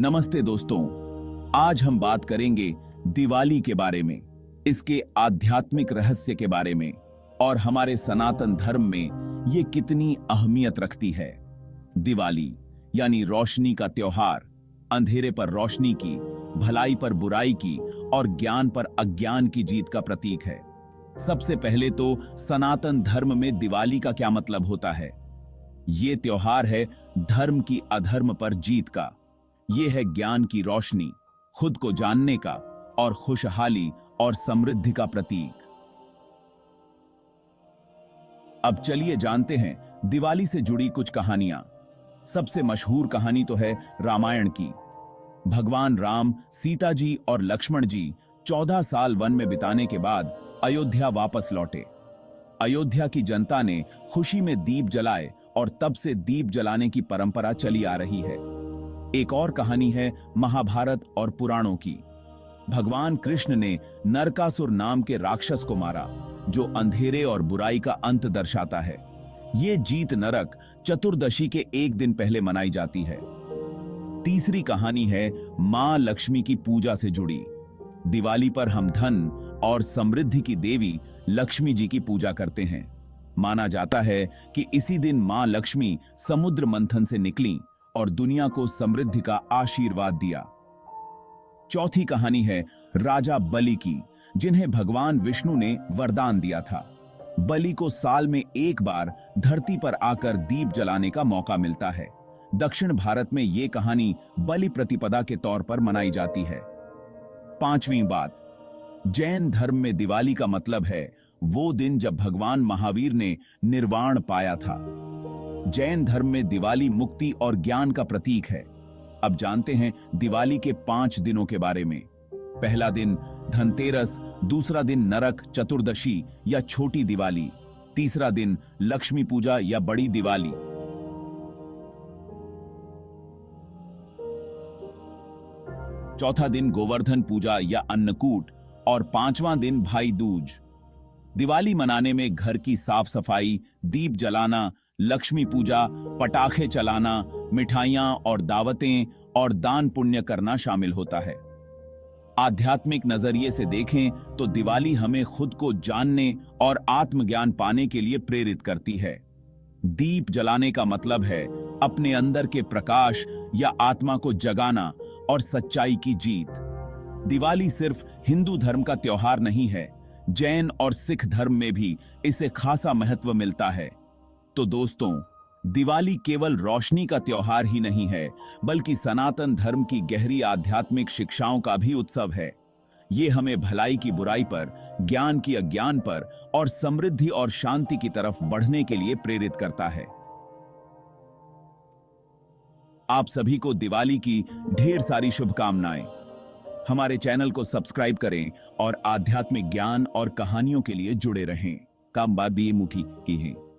नमस्ते दोस्तों, आज हम बात करेंगे दिवाली के बारे में, इसके आध्यात्मिक रहस्य के बारे में और हमारे सनातन धर्म में ये कितनी अहमियत रखती है। दिवाली यानी रोशनी का त्योहार, अंधेरे पर रोशनी की, भलाई पर बुराई की और ज्ञान पर अज्ञान की जीत का प्रतीक है। सबसे पहले तो सनातन धर्म में दिवाली का क्या मतलब होता है। ये त्योहार है धर्म की अधर्म पर जीत का। ये है ज्ञान की रोशनी, खुद को जानने का और खुशहाली और समृद्धि का प्रतीक। अब चलिए जानते हैं दिवाली से जुड़ी कुछ कहानियां। सबसे मशहूर कहानी तो है रामायण की। भगवान राम, सीता जी और लक्ष्मण जी 14 साल वन में बिताने के बाद अयोध्या वापस लौटे। अयोध्या की जनता ने खुशी में दीप जलाए और तब से दीप जलाने की परंपरा चली आ रही है। एक और कहानी है महाभारत और पुराणों की। भगवान कृष्ण ने नरकासुर नाम के राक्षस को मारा, जो अंधेरे और बुराई का अंत दर्शाता है। ये जीत नरक चतुर्दशी के एक दिन पहले मनाई जाती है। तीसरी कहानी है मां लक्ष्मी की पूजा से जुड़ी। दिवाली पर हम धन और समृद्धि की देवी लक्ष्मी जी की पूजा करते हैं। माना जाता है कि इसी दिन मां लक्ष्मी समुद्र मंथन से निकली और दुनिया को समृद्धि का आशीर्वाद दिया। चौथी कहानी है राजा बलि की, जिन्हें भगवान विष्णु ने वरदान दिया था। बलि को साल में एक बार धरती पर आकर दीप जलाने का मौका मिलता है। दक्षिण भारत में ये कहानी बलि प्रतिपदा के तौर पर मनाई जाती है। पांचवी बात, जैन धर्म में दिवाली का मतलब है वो दिन जब भगवान महावीर ने निर्वाण पाया था। जैन धर्म में दिवाली मुक्ति और ज्ञान का प्रतीक है। अब जानते हैं दिवाली के 5 दिनों के बारे में। पहला दिन धनतेरस, दूसरा दिन नरक चतुर्दशी या छोटी दिवाली, तीसरा दिन लक्ष्मी पूजा या बड़ी दिवाली, चौथा दिन गोवर्धन पूजा या अन्नकूट और पांचवां दिन भाई दूज। दिवाली मनाने में घर की साफ सफाई, दीप जलाना, लक्ष्मी पूजा, पटाखे चलाना, मिठाइयां और दावतें और दान पुण्य करना शामिल होता है। आध्यात्मिक नजरिए से देखें तो दिवाली हमें खुद को जानने और आत्मज्ञान पाने के लिए प्रेरित करती है। दीप जलाने का मतलब है अपने अंदर के प्रकाश या आत्मा को जगाना और सच्चाई की जीत। दिवाली सिर्फ हिंदू धर्म का त्योहार नहीं है, जैन और सिख धर्म में भी इसे खासा महत्व मिलता है। तो दोस्तों, दिवाली केवल रोशनी का त्योहार ही नहीं है, बल्कि सनातन धर्म की गहरी आध्यात्मिक शिक्षाओं का भी उत्सव है। ये हमें भलाई की बुराई पर, ज्ञान की अज्ञान पर और समृद्धि और शांति की तरफ बढ़ने के लिए प्रेरित करता है। आप सभी को दिवाली की ढेर सारी शुभकामनाएं। हमारे चैनल को सब्सक्राइब करें और आध्यात्मिक ज्ञान और कहानियों के लिए जुड़े रहें। काम बात भी ये मुखी की है।